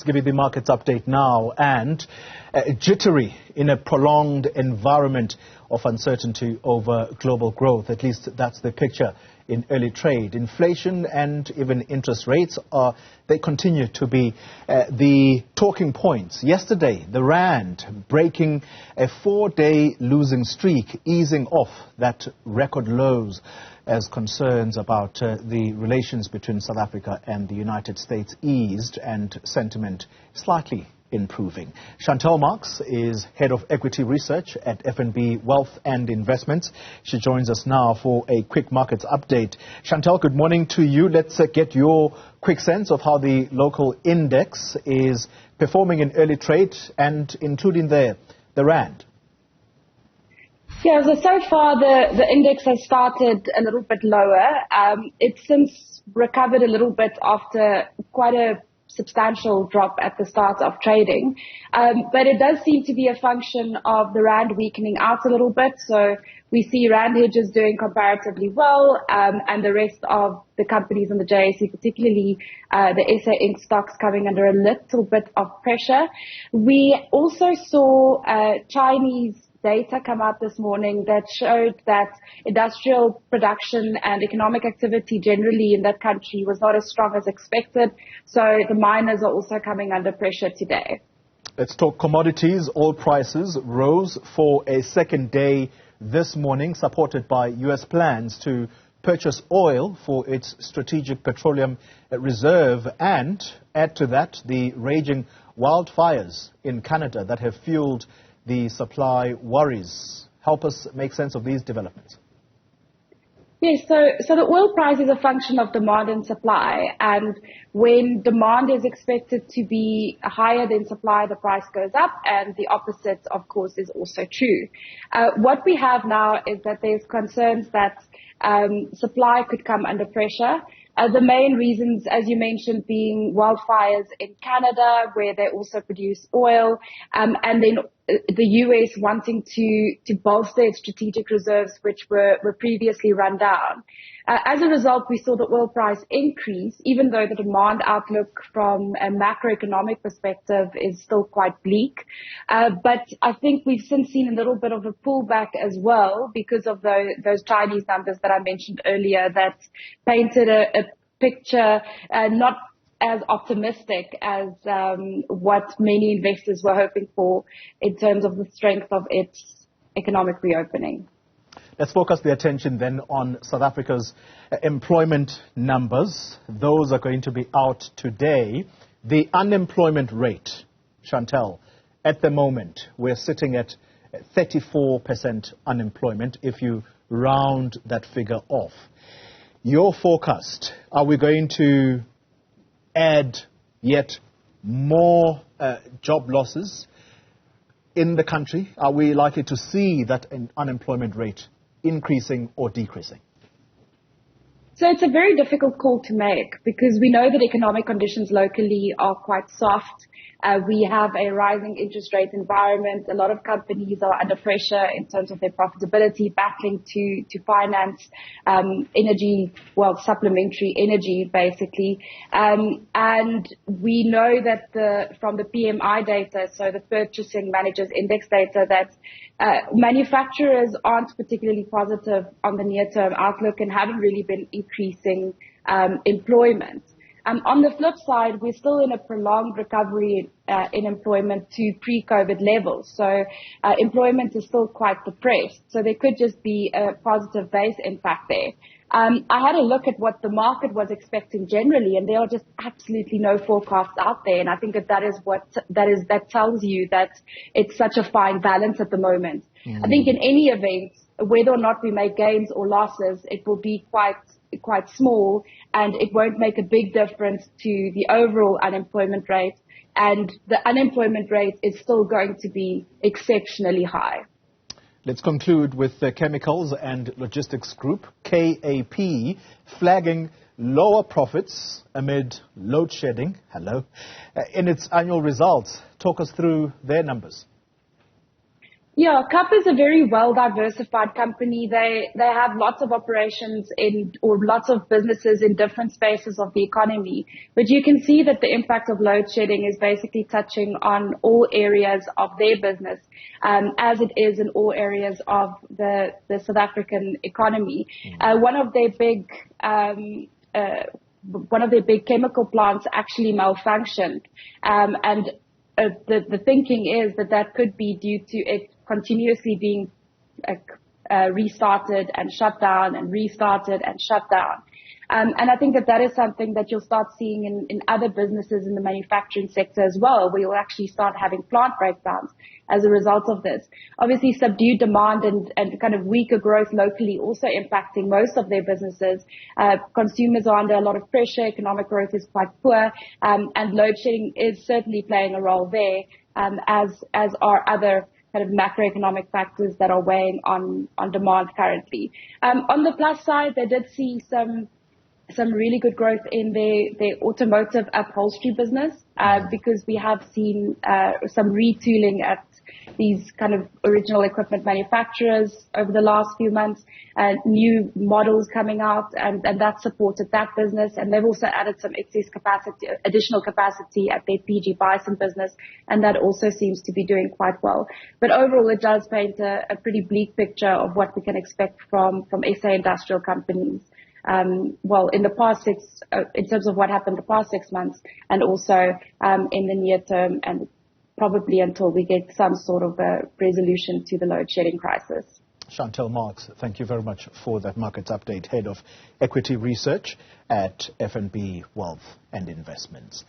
give you the markets update now. And jittery in a prolonged environment of uncertainty over global growth. At least that's the picture in early trade. Inflation and even interest rates they continue to be the talking points. Yesterday, the rand breaking a 4-day losing streak, easing off that record lows as concerns about the relations between South Africa and the United States eased and sentiment slightly improving. Chantal Marx is Head of Equity Research at FNB Wealth and Investments. She joins us now for a quick markets update. Chantal, good morning to you. Let's get your quick sense of how the local index is performing in early trade and including the rand. Yeah, so far the index has started a little bit lower. It's since recovered a little bit after quite a substantial drop at the start of trading. But it does seem to be a function of the rand weakening out a little bit. So we see rand hedges doing comparatively well, and the rest of the companies on the JSE, particularly the SA Inc. stocks, coming under a little bit of pressure. We also saw Chinese data come out this morning that showed that industrial production and economic activity generally in that country was not as strong as expected. So the miners are also coming under pressure today. Let's talk commodities. Oil prices rose for a second day this morning, supported by U.S. plans to purchase oil for its strategic petroleum reserve, and add to that the raging wildfires in Canada that have fueled the supply worries. Help us make sense of these developments. Yes, so the oil price is a function of demand and supply, and when demand is expected to be higher than supply, the price goes up, and the opposite, of course, is also true. What we have now is that there's concerns that supply could come under pressure. The main reasons, as you mentioned, being wildfires in Canada, where they also produce oil, and then the US wanting to bolster its strategic reserves, which were previously run down. As a result, we saw the oil price increase, even though the demand outlook from a macroeconomic perspective is still quite bleak. But I think we've since seen a little bit of a pullback as well because of those Chinese numbers that I mentioned earlier that painted a picture not as optimistic as what many investors were hoping for in terms of the strength of its economic reopening. Let's focus the attention then on South Africa's employment numbers. Those are going to be out today. The unemployment rate, Chantal, at the moment, we're sitting at 34% unemployment if you round that figure off. Your forecast, are we going to add yet more job losses in the country? Are we likely to see that unemployment rate increasing or decreasing? So it's a very difficult call to make because we know that economic conditions locally are quite soft. We have a rising interest rate environment. A lot of companies are under pressure in terms of their profitability, battling to finance energy, supplementary energy, basically. And we know that from the PMI data, so the Purchasing Managers Index data, that manufacturers aren't particularly positive on the near-term outlook and haven't really been increasing employment. On the flip side, we're still in a prolonged recovery in employment to pre-COVID levels. So employment is still quite depressed. So there could just be a positive base impact there. I had a look at what the market was expecting generally, and there are just absolutely no forecasts out there. And I think that tells you that it's such a fine balance at the moment. I think in any event, whether or not we make gains or losses, it will be quite small, and it won't make a big difference to the overall unemployment rate. And the unemployment rate is still going to be exceptionally high. Let's conclude with the Chemicals and Logistics Group, KAP, flagging lower profits amid load shedding. In its annual results. Talk us through their numbers. Yeah, Kapp is a very well-diversified company. They have lots of operations or lots of businesses in different spaces of the economy. But you can see that the impact of load shedding is basically touching on all areas of their business, as it is in all areas of the South African economy. One of their big chemical plants actually malfunctioned, and the thinking is that could be due to it continuously being restarted and shut down and restarted and shut down. And I think that is something that you'll start seeing in other businesses in the manufacturing sector as well, where you'll actually start having plant breakdowns as a result of this. Obviously, subdued demand and kind of weaker growth locally also impacting most of their businesses. Consumers are under a lot of pressure. Economic growth is quite poor. And load shedding is certainly playing a role there, as are other kind of macroeconomic factors that are weighing on demand currently. On the plus side, they did see some really good growth in their automotive upholstery business, because we have seen some retooling at these kind of original equipment manufacturers over the last few months, new models coming out, and that supported that business. And they've also added some additional capacity at their PG Bison business, and that also seems to be doing quite well. But overall, it does paint a pretty bleak picture of what we can expect from SA industrial companies. Well, in terms of what happened the past 6 months, and also in the near term, and probably until we get some sort of a resolution to the load shedding crisis. Chantal Marx, thank you very much for that markets update, Head of Equity Research at FNB Wealth and Investments.